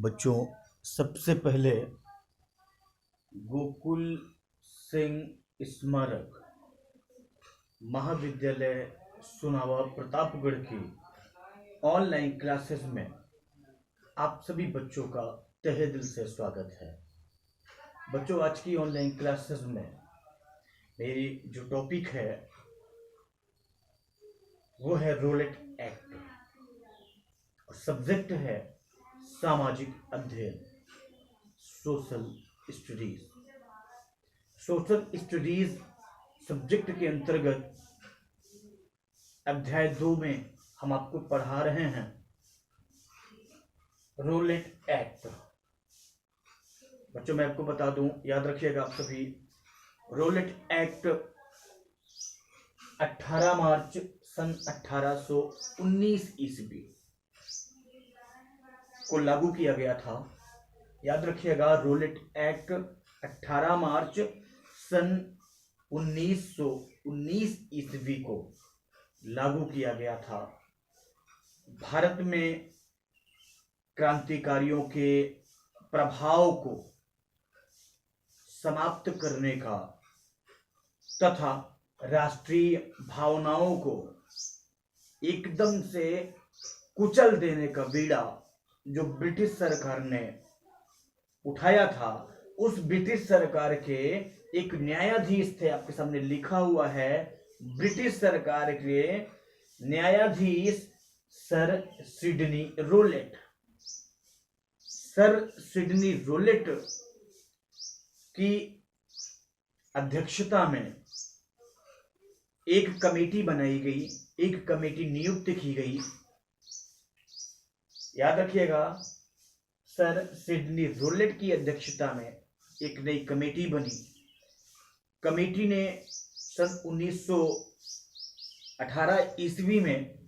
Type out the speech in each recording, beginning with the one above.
बच्चों, सबसे पहले गोकुल सिंह स्मारक महाविद्यालय सुनावा प्रतापगढ़ की ऑनलाइन क्लासेस में आप सभी बच्चों का तहे दिल से स्वागत है। बच्चों, आज की ऑनलाइन क्लासेस में मेरी जो टॉपिक है वो है रोलेट एक्ट और सब्जेक्ट है सामाजिक अध्ययन, social studies. Social studies subject के अंतर्गत अध्याय 2 में हम आपको पढ़ा रहे हैं रोलेट एक्ट। बच्चों, मैं आपको बता दूं, याद रखिएगा आप सभी, रोलेट एक्ट 18 मार्च सन 1819 ईस्वी को लागू किया गया था। याद रखिएगा, रोलेट एक्ट 18 मार्च सन 1919 ईस्वी को लागू किया गया था। भारत में क्रांतिकारियों के प्रभाव को समाप्त करने का तथा राष्ट्रीय भावनाओं को एकदम से कुचल देने का बीड़ा जो ब्रिटिश सरकार ने उठाया था, उस ब्रिटिश सरकार के एक न्यायाधीश थे, आपके सामने लिखा हुआ है, ब्रिटिश सरकार के न्यायाधीश sir Sydney Rowlatt. Sir Sydney Rowlatt की अध्यक्षता में एक कमेटी बनाई गई, एक कमेटी नियुक्त की गई। याद रखिएगा, सर सिडनी रोलेट की अध्यक्षता में एक नई कमेटी बनी। कमेटी ने सन 1918 ईस्वी में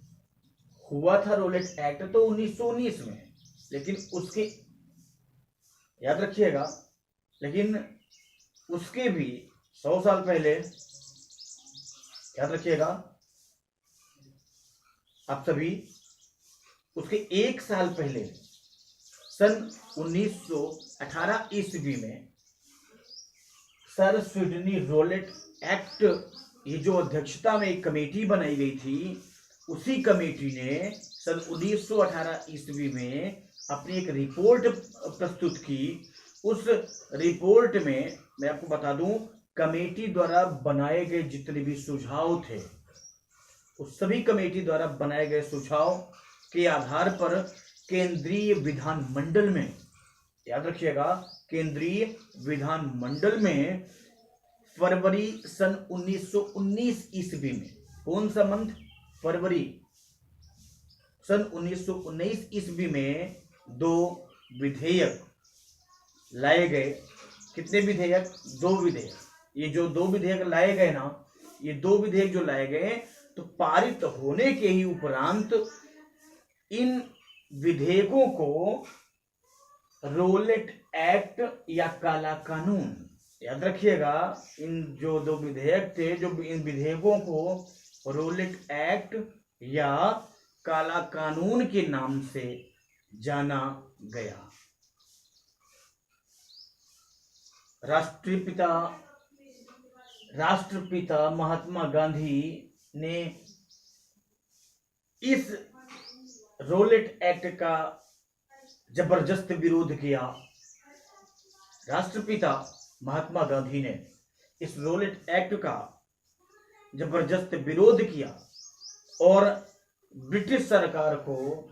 हुआ था रोलेट एक्ट तो 1919 में, लेकिन उसके, याद रखिएगा, लेकिन उसके भी 100 साल पहले, याद रखिएगा आप सभी, उसके 1 साल पहले सन 1918 ईस्वी में सर सिडनी रोलेट एक्ट, ये जो अध्यक्षता में एक कमेटी बनाई गई थी, उसी कमेटी ने सन 1918 ईस्वी में अपनी एक रिपोर्ट प्रस्तुत की। उस रिपोर्ट में मैं आपको बता दूं, कमेटी द्वारा बनाए गए जितने भी सुझाव थे, उस सभी कमेटी द्वारा बनाए गए सुझाव के आधार पर केंद्रीय विधानमंडल में, याद रखिएगा, केंद्रीय विधानमंडल में फरवरी सन 1919 ईस्वी में, कौन सा मंथ? फरवरी सन 1919 ईस्वी में 2 विधेयक लाए गए। कितने विधेयक? 2 विधेयक। ये जो 2 विधेयक लाए गए ना, ये 2 विधेयक जो लाए गए तो पारित होने के ही उपरांत इन विधेयकों को रोलेट एक्ट या काला कानून, याद रखिएगा, इन जो 2 विधेयक थे, जो इन विधेयकों को रोलेट एक्ट या काला कानून के नाम से जाना गया। राष्ट्रपिता महात्मा गांधी ने इस रोलेट एक्ट का जबरदस्त विरोध किया। राष्ट्रपिता महात्मा गांधी ने इस रोलेट एक्ट का जबरदस्त विरोध किया और ब्रिटिश सरकार को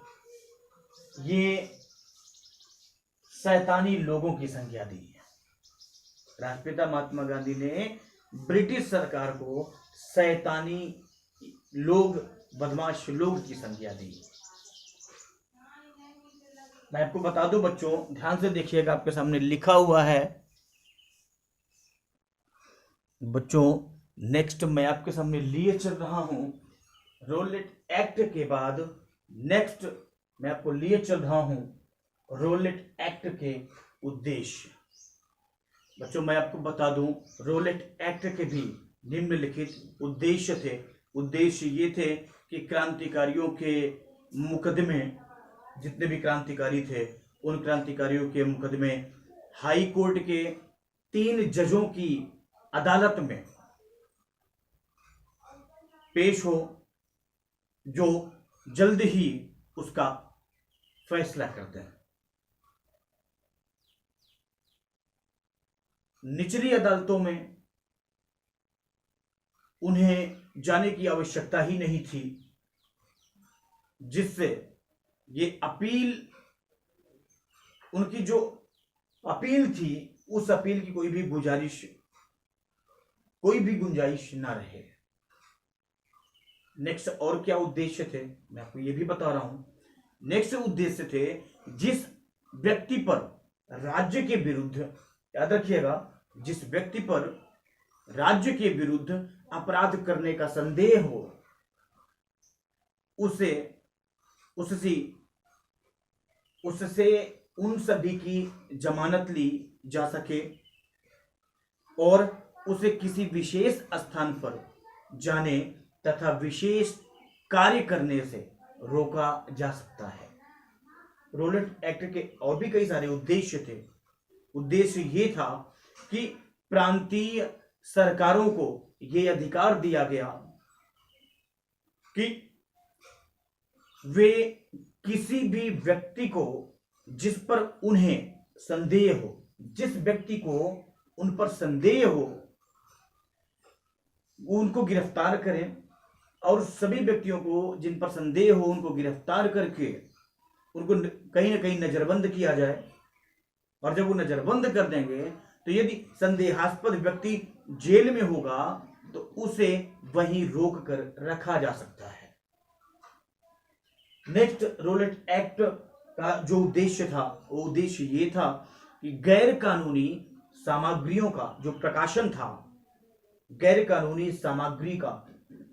ये शैतानी लोगों की संज्ञा दी। राष्ट्रपिता महात्मा गांधी ने ब्रिटिश सरकार को शैतानी लोग, बदमाश लोग की संज्ञा दी। मैं आपको बता दूं बच्चों, ध्यान से देखिएगा, आपके सामने लिखा हुआ है। बच्चों, नेक्स्ट मैं आपके सामने लिए चल रहा हूं रोलेट एक्ट के बाद, नेक्स्ट मैं आपको लिए चल रहा हूं रोलेट एक्ट के उद्देश्य। बच्चों, मैं आपको बता दूं, रोलेट एक्ट के भी निम्नलिखित उद्देश्य थे। उद्देश्य ये थे कि क्रांतिकारियों के मुकदमे, जितने भी क्रांतिकारी थे, उन क्रांतिकारियों के मुकदमे हाई कोर्ट के 3 जजों की अदालत में पेश हो, जो जल्द ही उसका फैसला करते हैं। निचली अदालतों में उन्हें जाने की आवश्यकता ही नहीं थी, जिससे ये अपील, उनकी जो अपील थी, उस अपील की कोई भी गुंजाइश ना रहे। नेक्स्ट और क्या उद्देश्य थे, मैं आपको ये भी बता रहा हूं। नेक्स्ट उद्देश्य थे, जिस व्यक्ति पर राज्य के विरुद्ध, याद रखिएगा, जिस व्यक्ति पर राज्य के विरुद्ध अपराध करने का संदेह हो, उससे उन सभी की जमानत ली जा सके और उसे किसी विशेष स्थान पर जाने तथा विशेष कार्य करने से रोका जा सकता है। रोलेट एक्ट के और भी कई सारे उद्देश्य थे। उद्देश्य ये था कि प्रांतीय सरकारों को ये अधिकार दिया गया कि वे किसी भी व्यक्ति को जिस पर उन्हें संदेह हो, जिस व्यक्ति को उन पर संदेह हो, वो उनको गिरफ्तार करें और सभी व्यक्तियों को जिन पर संदेह हो उनको गिरफ्तार करके उनको कहीं ना कहीं नजरबंद किया जाए। और जब वो नजरबंद कर देंगे तो यदि संदेहास्पद व्यक्ति जेल में होगा तो उसे वहीं रोक कर रखा जा सकता है। नेक्स्ट, रोलेट एक्ट का जो उद्देश्य था, वो उद्देश्य ये था कि गैर कानूनी सामग्रियों का जो प्रकाशन था, गैर कानूनी सामग्री का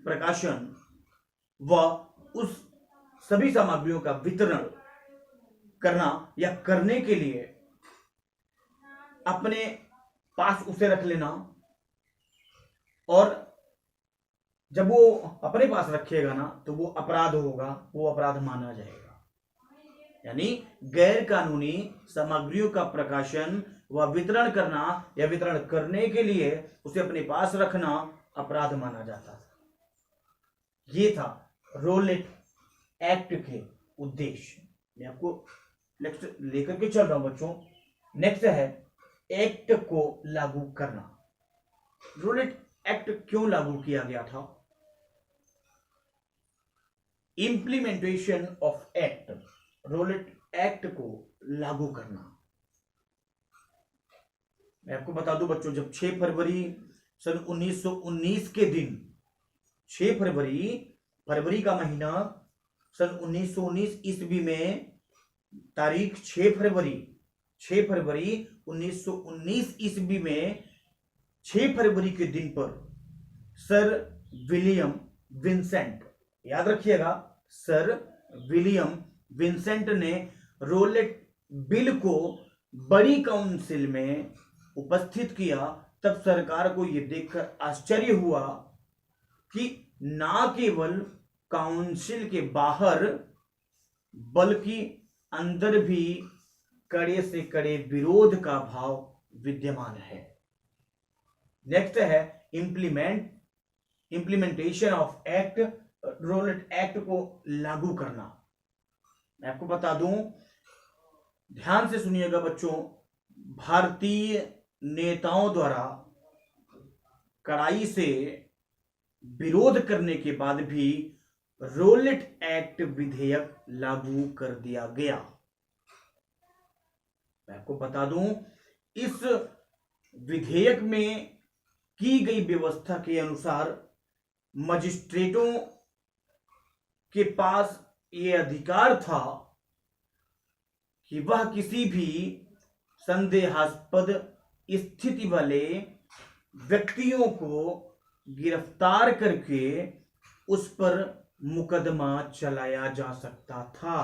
प्रकाशन व उस सभी सामग्रियों का वितरण करना या करने के लिए अपने पास उसे रख लेना, और जब वो अपने पास रखेगा ना तो वो अपराध होगा, वो अपराध माना जाएगा। यानी गैर कानूनी सामग्रियों का प्रकाशन व वितरण करना या वितरण करने के लिए उसे अपने पास रखना अपराध माना जाता था। ये था रोलेट एक्ट के उद्देश्य। मैं आपको नेक्स्ट लेकर के चल रहा हूं बच्चों। नेक्स्ट है एक्ट को लागू करना। रोलेट एक्ट क्यों लागू किया गया था? Implementation of act, Rowlatt act को लागू करना। मैं आपको बता दूं बच्चों, जब 6 फरवरी सन 1919 के दिन, 6 फरवरी का महीना सन 1919 ईस्वी में, तारीख 6 फरवरी 1919 ईस्वी में 6 फरवरी के दिन पर सर विलियम विंसेंट, याद रखिएगा, सर विलियम विंसेंट ने रोलेट बिल को बड़ी काउंसिल में उपस्थित किया। तब सरकार को यह देखकर आश्चर्य हुआ कि ना केवल काउंसिल के बाहर बल्कि अंदर भी कड़े से कड़े विरोध का भाव विद्यमान है। नेक्स्ट है implementation of act, Rowlatt act को लागू करना। मैं आपको बता दूं, ध्यान से सुनिएगा बच्चों, भारतीय नेताओं द्वारा कड़ाई से विरोध करने के बाद भी रोलेट एक्ट विधेयक लागू कर दिया गया। मैं आपको बता दूं, इस विधेयक में की गई व्यवस्था के अनुसार मजिस्ट्रेटों के पास यह अधिकार था कि वह किसी भी संदेहास्पद स्थिति वाले व्यक्तियों को गिरफ्तार करके उस पर मुकदमा चलाया जा सकता था।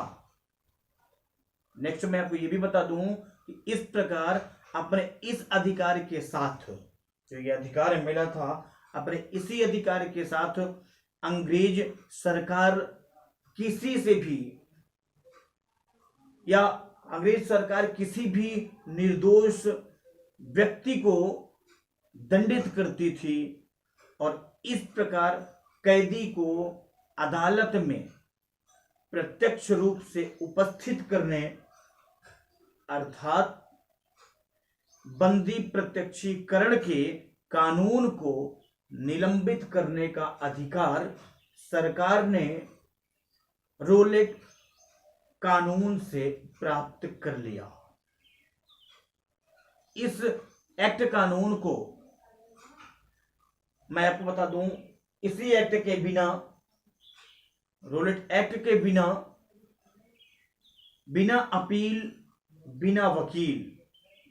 नेक्स्ट मैं आपको यह भी बता दूं कि इस प्रकार अपने इस अधिकार के साथ, जो ये अधिकार मिला था, अपने इसी अधिकार के साथ अंग्रेज सरकार किसी से भी या अंग्रेज सरकार किसी भी निर्दोष व्यक्ति को दंडित करती थी और इस प्रकार कैदी को अदालत में प्रत्यक्ष रूप से उपस्थित करने अर्थात बंदी प्रत्यक्षीकरण के कानून को निलंबित करने का अधिकार सरकार ने रोलेट कानून से प्राप्त कर लिया। इस एक्ट कानून को मैं आपको बता दूं, इसी एक्ट के बिना, रोलेट एक्ट के बिना, बिना अपील, बिना वकील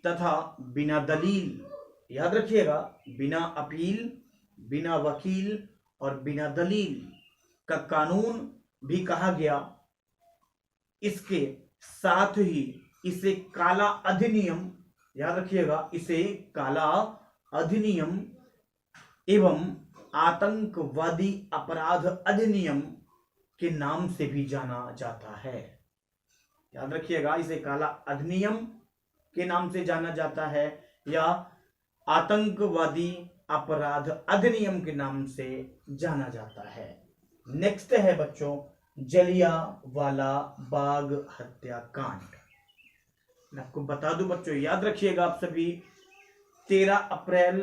तथा बिना दलील, याद रखिएगा, बिना अपील, बिना वकील और बिना दलील का कानून भी कहा गया। इसके साथ ही इसे काला अधिनियम, याद रखिएगा, इसे काला अधिनियम एवं आतंकवादी अपराध अधिनियम के नाम से भी जाना जाता है। याद रखिएगा, इसे काला अधिनियम के नाम से जाना जाता है या आतंकवादी अपराध अधिनियम के नाम से जाना जाता है। नेक्स्ट है बच्चों जलियांवाला बाग हत्याकांड। मैं आपको बता दूं बच्चों, याद रखिएगा आप सभी, 13 अप्रैल,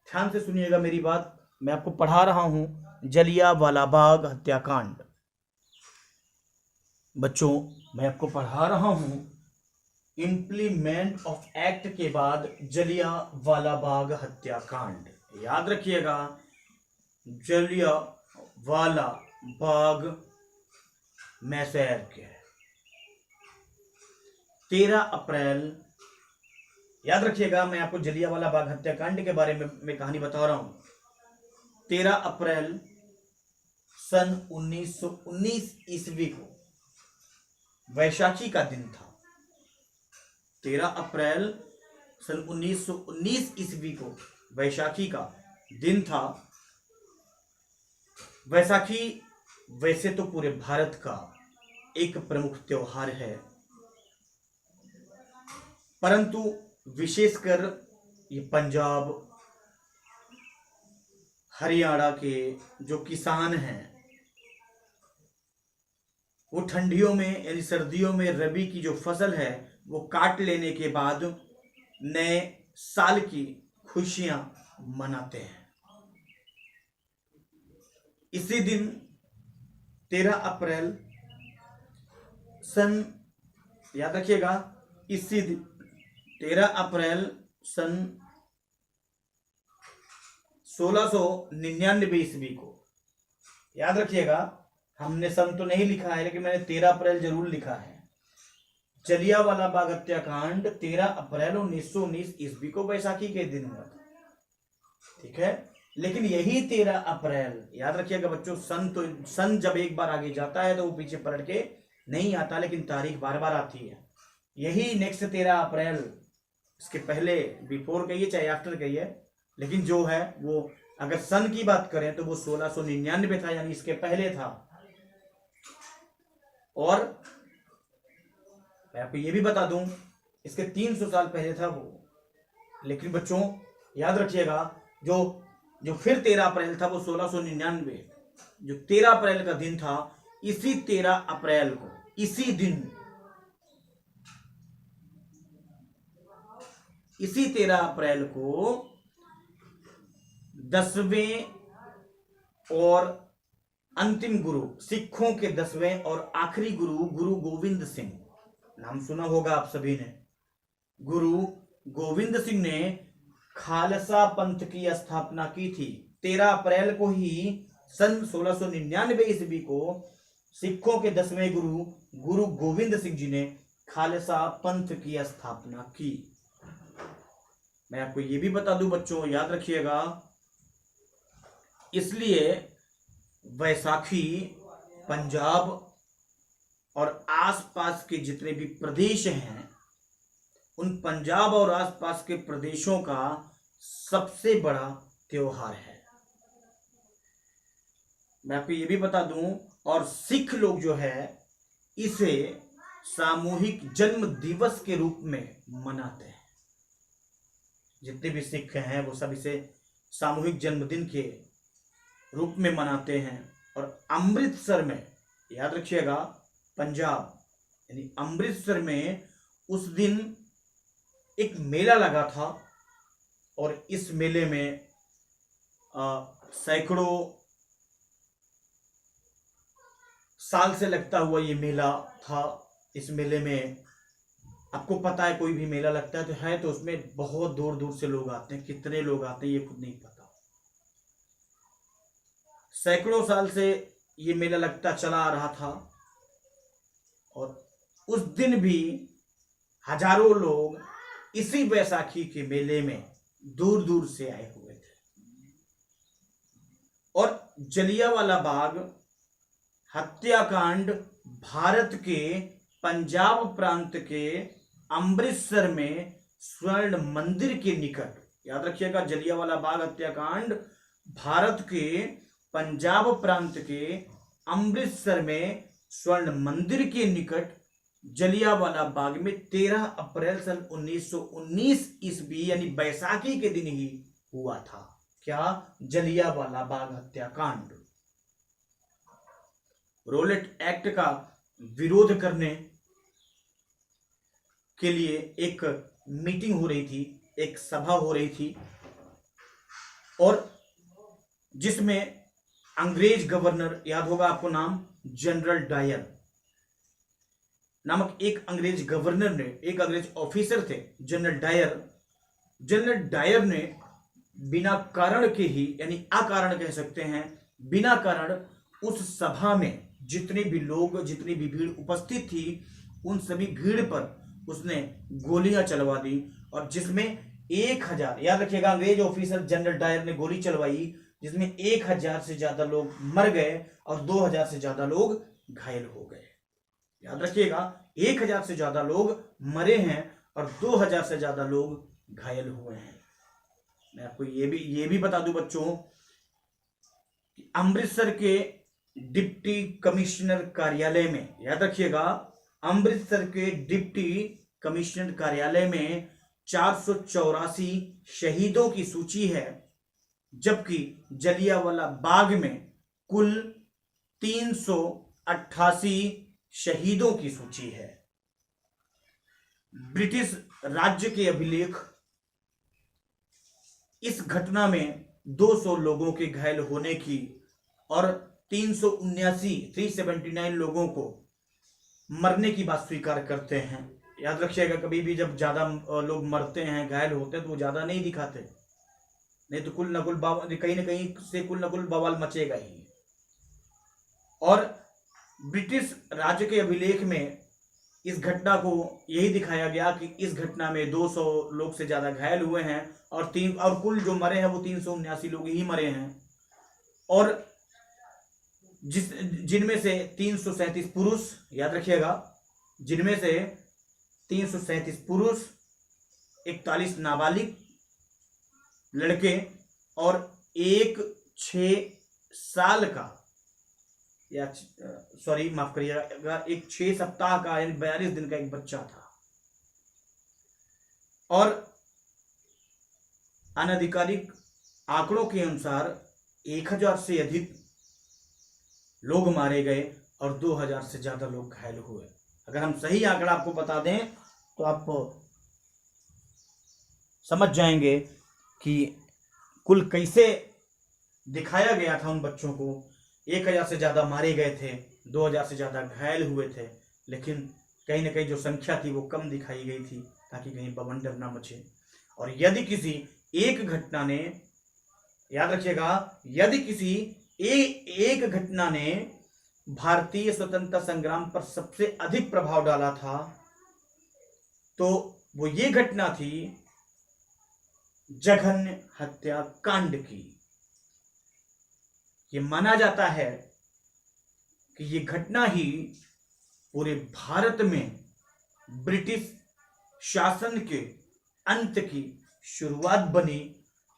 ध्यान से सुनिएगा मेरी बात, मैं आपको पढ़ा रहा हूं जलियांवाला बाग हत्याकांड। बच्चों मैं आपको पढ़ा रहा हूं इम्प्लीमेंट ऑफ एक्ट के बाद जलियांवाला बाग हत्याकांड। याद रखिएगा, जलियांवाला बाग मैसेर के 13 अप्रैल, याद रखिएगा, मैं आपको जलियांवाला बाग हत्याकांड के बारे में मैं कहानी बता रहा हूं। 13 अप्रैल सन 1919 ईस्वी को वैशाखी का दिन था। 13 अप्रैल सन 1919 ईस्वी को वैशाखी का दिन था। वैसाखी वैसे तो पूरे भारत का एक प्रमुख त्योहार है, परंतु विशेषकर ये पंजाब, हरियाणा के जो किसान हैं वो ठंडियों में यानी सर्दियों में रबी की जो फसल है वो काट लेने के बाद नए साल की खुशियां मनाते हैं। इसी दिन 13 अप्रैल सन, याद रखिएगा, इसी दिन 13 अप्रैल सन 1699 ईस्वी को, याद रखिएगा, हमने सन तो नहीं लिखा है लेकिन मैंने 13 अप्रैल जरूर लिखा है। जलियांवाला बाग हत्याकांड 13 अप्रैल 1919 ईस्वी को वैसाखी के दिन हुआ था, ठीक है। लेकिन यही 13 अप्रैल, याद रखिएगा बच्चों, सन जब एक बार आगे जाता है तो वो पीछे पलट के नहीं आता, लेकिन तारीख बार बार आती है। यही नेक्स्ट 13 अप्रैल, इसके पहले बिफोर कहिए चाहे आफ्टर कहिए, लेकिन जो है वो अगर सन की बात करें तो वो 1699 था, यानी इसके पहले था। और मैं आपको ये भी बता दूं, इसके 300 साल पहले था वो। लेकिन बच्चों याद रखिएगा, जो फिर 13 अप्रैल था वो 1699, जो 13 अप्रैल का दिन था, इसी 13 अप्रैल को, इसी दिन, इसी 13 अप्रैल को 10वें और अंतिम गुरु, सिखों के 10वें और आखिरी गुरु, गुरु गोविंद सिंह, नाम सुना होगा आप सभी ने, गुरु गोविंद सिंह ने खालसा पंथ की स्थापना की थी। 13 अप्रैल को ही सन 1699 ईस्वी को सिखों के 10वें गुरु, गुरु गोविंद सिंह जी ने खालसा पंथ की स्थापना की। मैं आपको ये भी बता दूं बच्चों, याद रखिएगा, इसलिए वैसाखी पंजाब और आसपास के जितने भी प्रदेश हैं, उन पंजाब और आसपास के प्रदेशों का सबसे बड़ा त्योहार है। मैं आपको ये भी बता दूं, और सिख लोग जो है इसे सामूहिक जन्म दिवस के रूप में मनाते हैं। जितने भी सिख हैं वो सब इसे सामूहिक जन्मदिन के रूप में मनाते हैं। और अमृतसर में, याद रखिएगा, पंजाब यानी अमृतसर में उस दिन एक मेला लगा था और इस मेले में सैकड़ों साल से लगता हुआ ये मेला था। इस मेले में आपको पता है कोई भी मेला लगता है तो उसमें बहुत दूर दूर से लोग आते हैं। कितने लोग आते हैं ये खुद नहीं पता। सैकड़ों साल से ये मेला लगता चला आ रहा था और उस दिन भी हजारों लोग इसी बैसाखी के मेले में दूर दूर से आए हुए थे। और जलियांवाला बाग हत्याकांड भारत के पंजाब प्रांत के अमृतसर में स्वर्ण मंदिर के निकट, याद रखिएगा, जलियांवाला बाग हत्याकांड भारत के पंजाब प्रांत के अमृतसर में स्वर्ण मंदिर के निकट जलियांवाला बाग में 13 अप्रैल सन 1919 ईस्वी यानी बैसाखी के दिन ही हुआ था। क्या? जलियांवाला बाग हत्याकांड। रोलेट एक्ट का विरोध करने के लिए एक मीटिंग हो रही थी, एक सभा हो रही थी और जिसमें अंग्रेज गवर्नर, याद होगा आपको नाम, जनरल डायर नामक एक अंग्रेज गवर्नर ने, एक अंग्रेज ऑफिसर थे जनरल डायर ने बिना कारण के ही, यानी अकारण कह सकते हैं, बिना कारण उस सभा में जितने भी लोग, जितनी भी भीड़ उपस्थित थी उन सभी भीड़ पर उसने गोलियां चलवा दी और जिसमें 1000, याद रखिएगा, अंग्रेज ऑफिसर जनरल डायर ने गोली चलवाई जिसमें 1000 से ज्यादा लोग मर गए और 2000 से ज्यादा लोग घायल हो गए। याद रखिएगा, 1000 से ज्यादा लोग मरे हैं और 2000 से ज्यादा लोग घायल हुए हैं। मैं आपको ये भी बता दूं बच्चों कि अमृतसर के डिप्टी कमिश्नर कार्यालय में, याद रखिएगा, अमृतसर के डिप्टी कमिश्नर कार्यालय में 484 शहीदों की सूची है, जबकि जलियांवाला बाग में कुल 388 शहीदों की सूची है। ब्रिटिश राज्य के अभिलेख इस घटना में 200 लोगों के घायल होने की और 379 लोगों को मरने की बात स्वीकार करते हैं। याद रखिएगा, कभी भी जब ज्यादा लोग मरते हैं, घायल होते हैं तो वो ज्यादा नहीं दिखाते, नहीं तो कुल न कुल कहीं ना कहीं से कुल न कुल बवाल मचेगा ही। और ब्रिटिश राज्य के अभिलेख में इस घटना को यही दिखाया गया कि इस घटना में 200 लोग से ज्यादा घायल हुए हैं और कुल जो मरे हैं वो 379 लोग ही मरे हैं और जिनमें से 337 पुरुष, याद रखिएगा, जिनमें से 337 पुरुष, 41 नाबालिग लड़के और एक 6 साल का, या सॉरी माफ करिएगा, एक 6 सप्ताह का यानी 42 दिन का एक बच्चा था। और अनाधिकारिक आंकड़ों के अनुसार 1000 से अधिक लोग मारे गए और 2000 से ज्यादा लोग घायल हुए। अगर हम सही आंकड़ा आपको बता दें तो आप समझ जाएंगे कि कुल कैसे दिखाया गया था उन बच्चों को। 1000 से ज्यादा मारे गए थे, 2000 से ज्यादा घायल हुए थे, लेकिन कहीं ना कहीं जो संख्या थी वो कम दिखाई गई थी ताकि कहीं बवंडर ना मचे। और यदि किसी एक घटना ने, याद रखिएगा, यदि किसी एक घटना ने भारतीय स्वतंत्रता संग्राम पर सबसे अधिक प्रभाव डाला था तो वो ये घटना थी जघन्य हत्याकांड की। ये माना जाता है कि ये घटना ही पूरे भारत में ब्रिटिश शासन के अंत की शुरुआत बनी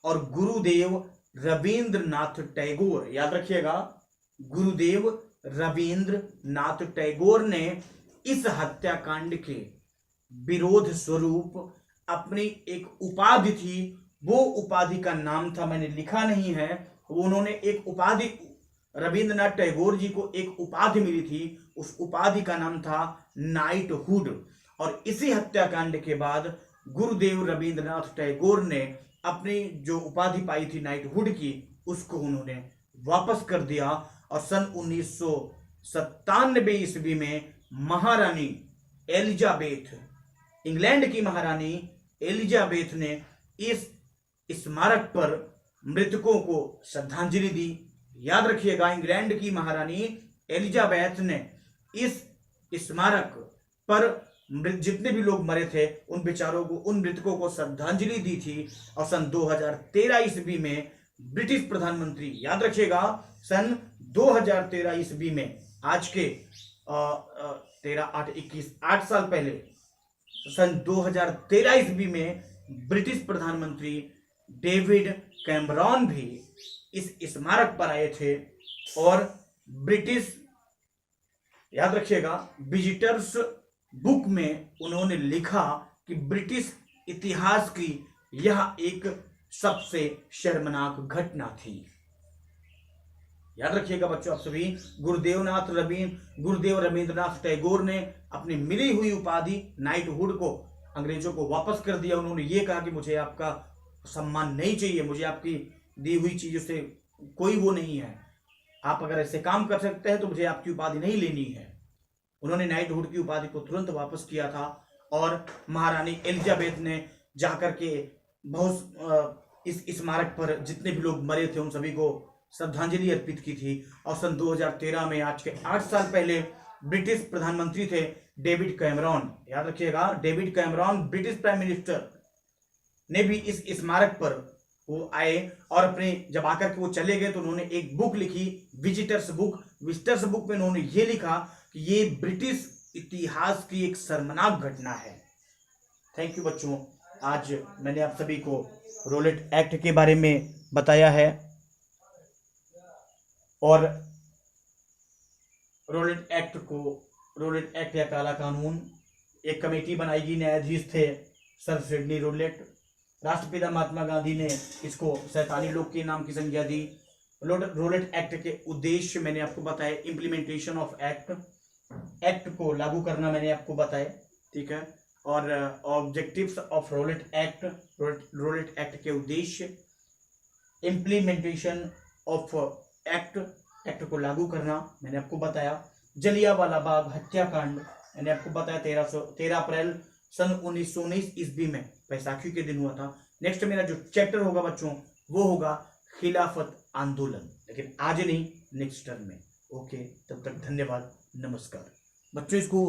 और गुरुदेव रविंद्रनाथ टैगोर, याद रखिएगा, गुरुदेव रविंद्रनाथ टैगोर ने इस हत्याकांड के विरोध स्वरूप अपनी एक उपाधि थी, वो उपाधि का नाम था, मैंने लिखा नहीं है, उन्होंने एक उपाधि, रविंद्रनाथ टैगोर जी को एक उपाधि मिली थी, उस उपाधि का नाम था नाइटहुड। और इसी हत्याकांड के बाद गुरुदेव रविंद्रनाथ टैगोर ने अपनी जो उपाधि पाई थी नाइटहुड की, उसको उन्होंने वापस कर दिया। और सन 1997 ईस्वी में महारानी एलिजाबेथ, इंग्लैंड की महारानी एलिजाबेथ ने इस स्मारक पर मृतकों को श्रद्धांजलि दी। याद रखिएगा, इंग्लैंड की महारानी एलिजाबेथ ने इस स्मारक पर जितने भी लोग मरे थे उन बेचारों को, उन मृतकों को श्रद्धांजलि दी थी। और सन 2013 ईस्वी में ब्रिटिश प्रधानमंत्री, याद रखिएगा, सन 2013 ईस्वी में, आज के 8 साल पहले, सन 2013 ईस्वी में ब्रिटिश प्रधानमंत्री डेविड कैमरॉन भी इस स्मारक पर आए थे और ब्रिटिश, याद रखिएगा, विजिटर्स बुक में उन्होंने लिखा कि ब्रिटिश इतिहास की यह एक सबसे शर्मनाक घटना थी। याद रखिएगा बच्चों, आप सभी, गुरुदेव रविंद्रनाथ टैगोर ने अपनी मिली हुई उपाधि नाइटहुड को अंग्रेजों को वापस कर दिया। उन्होंने ये कहा कि मुझे आपका सम्मान नहीं चाहिए, मुझे आपकी दी हुई चीजों से कोई वो नहीं है, आप अगर ऐसे काम कर सकते हैं तो मुझे आपकी उपाधि नहीं लेनी है। उन्होंने नाइटहुड की उपाधि को तुरंत वापस किया था और महारानी एलिजाबेथ ने जाकर के बहुत इस स्मारक पर जितने भी लोग मरे थे उन सभी को श्रद्धांजलि अर्पित की थी। और सन 2013 में, आज के 8 साल पहले, ब्रिटिश प्रधानमंत्री थे डेविड कैमरॉन, याद रखिएगा, David Cameron British prime minister ने भी इस स्मारक पर वो आए और अपने जब आकर के वो चले गए तो उन्होंने एक बुक लिखी, विजिटर्स बुक में उन्होंने ये लिखा कि ये ब्रिटिश इतिहास की एक शर्मनाक घटना है। थैंक यू बच्चों, आज मैंने आप सभी को रोलेट एक्ट के बारे में बताया है और रोलेट एक्ट या काला कानून, एक कमेटी बनाएगी, न्यायाधीश थे सर सिडनी रोलेट। राष्ट्रपिता महात्मा गांधी ने इसको शैतानी लोग के नाम की संज्ञा दी। रोलेट एक्ट के उद्देश्य मैंने आपको बताया, इम्प्लीमेंटेशन ऑफ एक्ट को लागू करना मैंने आपको बताया, ठीक है। और ऑब्जेक्टिव्स ऑफ रोलेट एक्ट के उद्देश्य, इम्प्लीमेंटेशन ऑफ एक्ट को लागू करना मैंने आपको बताया। जलियांवाला बाग हत्याकांड मैंने आपको बताया 13 अप्रैल सन 1919 ईस्वी में बैसाखी के दिन हुआ था। नेक्स्ट मेरा जो चैप्टर होगा बच्चों वो होगा खिलाफत आंदोलन, लेकिन आज नहीं, नेक्स्ट टर्म में। ओके, तब तक धन्यवाद, नमस्कार। बच्चों इसको